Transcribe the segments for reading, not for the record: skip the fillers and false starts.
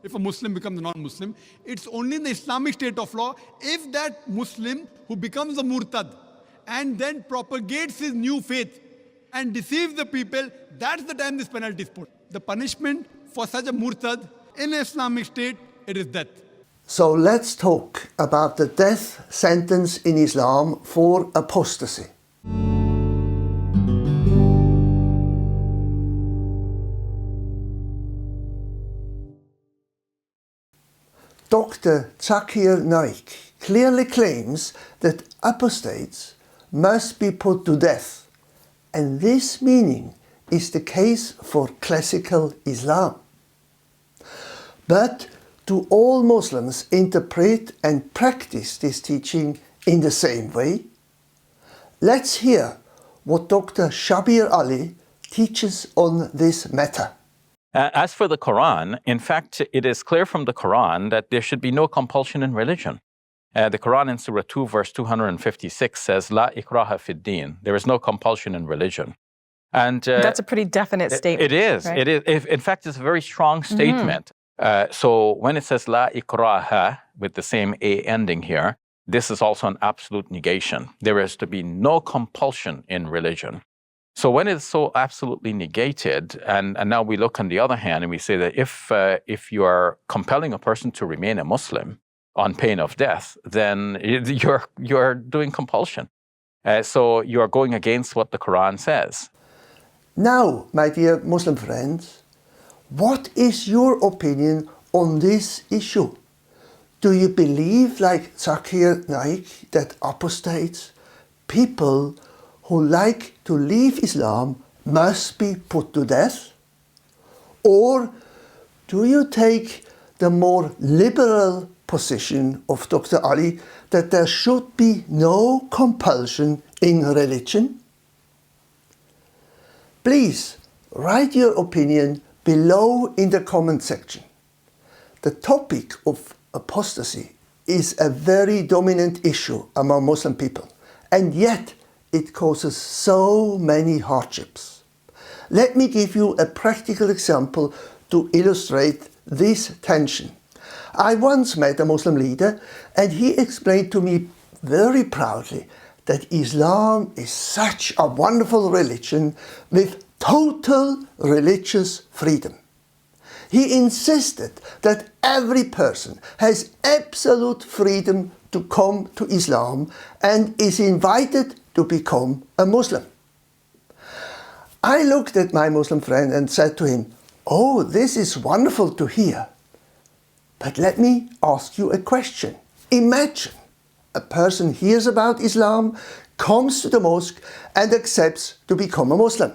if a Muslim becomes a non-Muslim. It's only in the Islamic state of law if that Muslim who becomes a murtad and then propagates his new faith and deceives the people, that's the time this penalty is put. The punishment for such a murtad in an Islamic state, it is death. So let's talk about the death sentence in Islam for apostasy. Dr. Zakir Naik clearly claims that apostates must be put to death, and this meaning is the case for classical Islam. But do all Muslims interpret and practice this teaching in the same way? Let's hear what Dr. Shabir Ali teaches on this matter. As for the Quran, in fact, it is clear from the Quran that there should be no compulsion in religion. The Quran in Surah 2, verse 256 says, La ikraha fid din. There is no compulsion in religion. And that's a pretty definite statement. It is. Right? It is. In fact, it's a very strong statement. So when it says La ikraha, with the same A ending here, this is also an absolute negation. There is to be no compulsion in religion. So when it's so absolutely negated, and now we look on the other hand and we say that if you are compelling a person to remain a Muslim on pain of death, then you're doing compulsion. So you're going against what the Quran says. Now, my dear Muslim friends, what is your opinion on this issue? Do you believe, like Zakir Naik, that apostates, people who like to leave Islam, must be put to death? Or do you take the more liberal position of Dr. Ali that there should be no compulsion in religion? Please write your opinion below in the comment section. The topic of apostasy is a very dominant issue among Muslim people, and yet it causes so many hardships. Let me give you a practical example to illustrate this tension. I once met a Muslim leader, and he explained to me very proudly that Islam is such a wonderful religion with total religious freedom. He insisted that every person has absolute freedom to come to Islam and is invited to become a Muslim. I looked at my Muslim friend and said to him, "Oh, this is wonderful to hear. But let me ask you a question. Imagine a person hears about Islam, comes to the mosque and accepts to become a Muslim.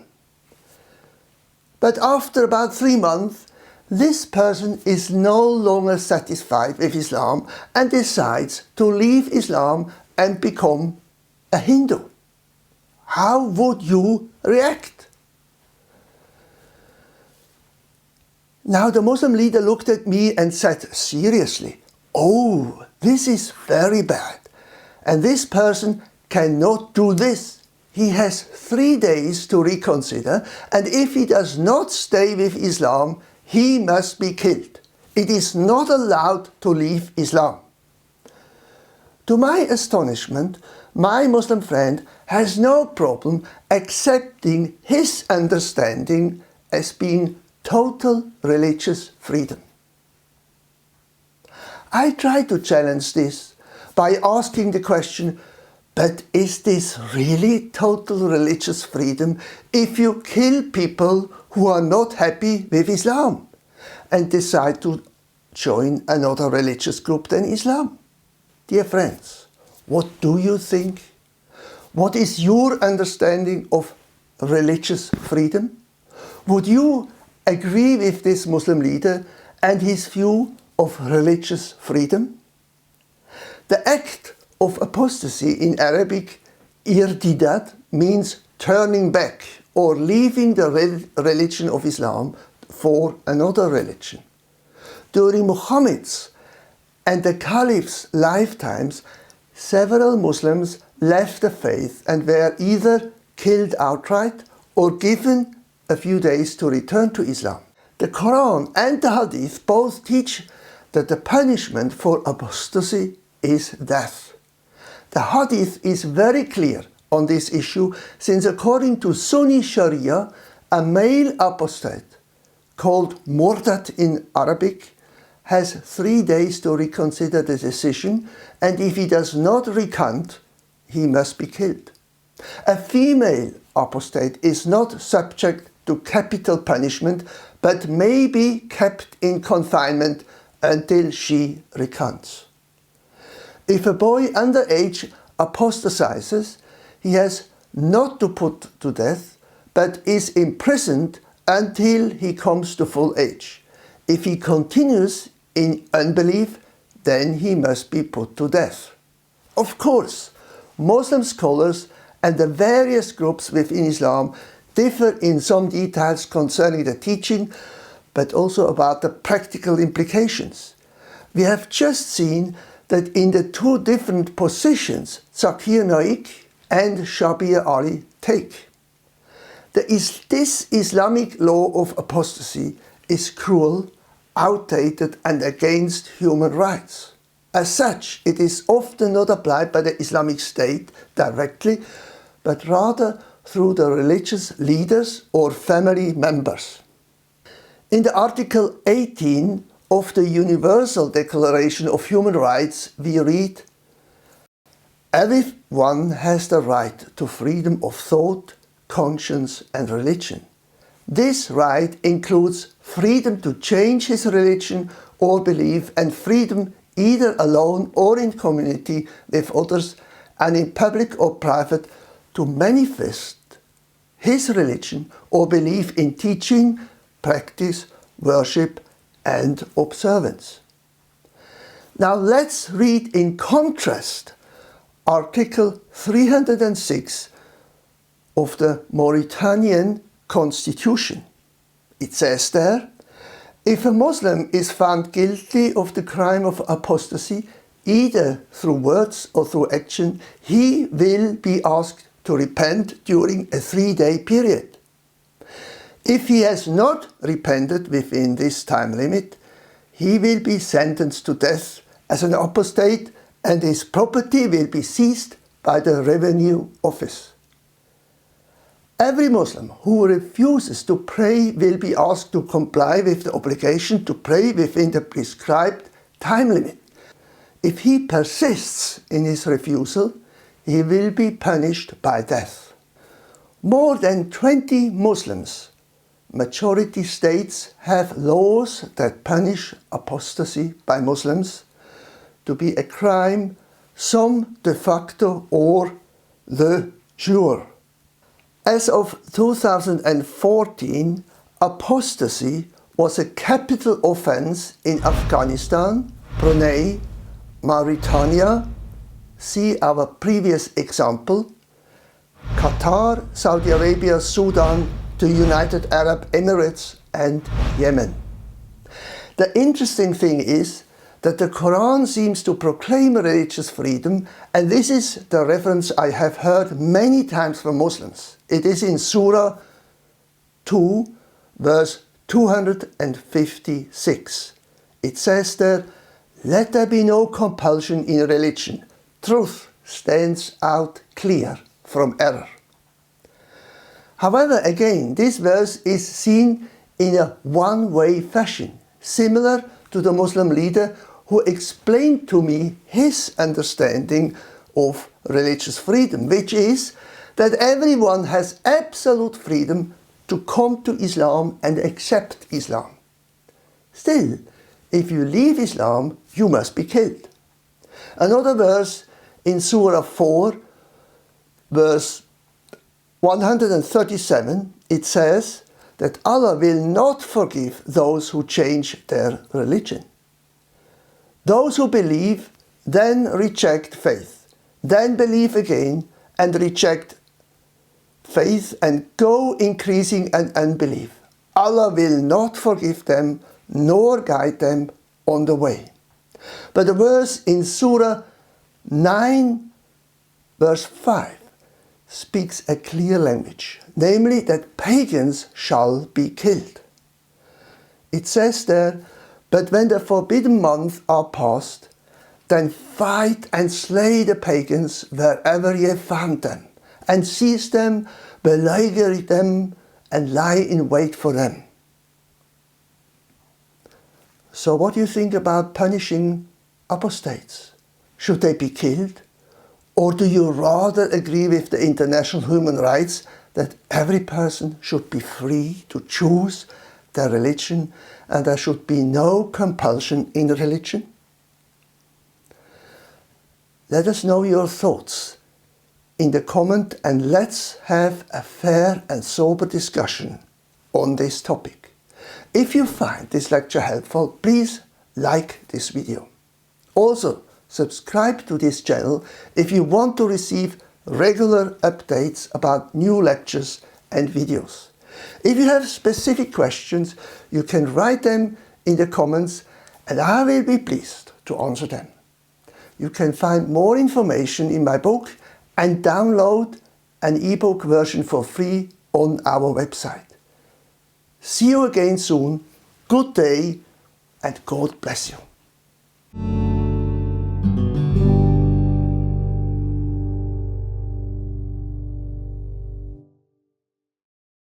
But after about 3 months, this person is no longer satisfied with Islam and decides to leave Islam and become a Hindu. How would you react?" Now the Muslim leader looked at me and said seriously, "Oh, this is very bad. And this person cannot do this. He has 3 days to reconsider, and if he does not stay with Islam, he must be killed. It is not allowed to leave Islam." To my astonishment, my Muslim friend has no problem accepting his understanding as being total religious freedom. I try to challenge this by asking the question, but is this really total religious freedom if you kill people who are not happy with Islam and decide to join another religious group than Islam? Dear friends, what do you think? What is your understanding of religious freedom? Would you agree with this Muslim leader and his view of religious freedom? The act of apostasy in Arabic, irtidat, means turning back or leaving the religion of Islam for another religion. During Muhammad's and the Caliph's lifetimes, several Muslims left the faith and were either killed outright or given a few days to return to Islam. The Quran and the Hadith both teach that the punishment for apostasy is death. The Hadith is very clear on this issue, since according to Sunni Sharia, a male apostate, called murtad in Arabic, has 3 days to reconsider the decision, and if he does not recant, he must be killed. A female apostate is not subject to capital punishment, but may be kept in confinement until she recants. If a boy under age apostatizes, he has not to put to death, but is imprisoned until he comes to full age. If he continues in unbelief, then he must be put to death. Of course, Muslim scholars and the various groups within Islam differ in some details concerning the teaching, but also about the practical implications. We have just seen that in the 2 different positions Zakir Naik and Shabir Ali take. This Islamic law of apostasy is cruel, outdated and against human rights. As such, it is often not applied by the Islamic State directly, but rather through the religious leaders or family members. In the Article 18 of the Universal Declaration of Human Rights, we read, "Everyone has the right to freedom of thought, conscience and religion. This right includes freedom to change his religion or belief, and freedom either alone or in community with others and in public or private to manifest his religion or belief in teaching, practice, worship and observance." Now let's read in contrast Article 306 of the Mauritanian Constitution. It says there, "If a Muslim is found guilty of the crime of apostasy, either through words or through action, he will be asked to repent during a 3-day period. If he has not repented within this time limit, he will be sentenced to death as an apostate, and his property will be seized by the Revenue Office. Every Muslim who refuses to pray will be asked to comply with the obligation to pray within the prescribed time limit. If he persists in his refusal, he will be punished by death." More than 20 Muslims, majority states, have laws that punish apostasy by Muslims to be a crime, some de facto or de jure. As of 2014, apostasy was a capital offense in Afghanistan, Brunei, Mauritania, see our previous example, Qatar, Saudi Arabia, Sudan, the United Arab Emirates and Yemen. The interesting thing is that the Quran seems to proclaim religious freedom, and this is the reference I have heard many times from Muslims. It is in Surah 2, verse 256. It says there, "Let there be no compulsion in religion. Truth stands out clear from error." However, again, this verse is seen in a one-way fashion, similar to the Muslim leader who explained to me his understanding of religious freedom, which is that everyone has absolute freedom to come to Islam and accept Islam. Still, if you leave Islam, you must be killed. Another verse in Surah 4, verse 137, it says that Allah will not forgive those who change their religion. Those who believe, then reject faith, then believe again and reject faith and go increasing in unbelief. Allah will not forgive them nor guide them on the way. But the verse in Surah 9, verse 5 speaks a clear language, namely that pagans shall be killed. It says there, "But when the forbidden months are past, then fight and slay the pagans wherever ye found them, and seize them, beleaguer them, and lie in wait for them." So what do you think about punishing apostates? Should they be killed? Or do you rather agree with the international human rights that every person should be free to choose their religion and there should be no compulsion in religion? Let us know your thoughts in the comment and let's have a fair and sober discussion on this topic. If you find this lecture helpful, please like this video. Also, subscribe to this channel if you want to receive regular updates about new lectures and videos. If you have specific questions, you can write them in the comments and I will be pleased to answer them. You can find more information in my book and download an ebook version for free on our website. See you again soon. Good day and God bless you.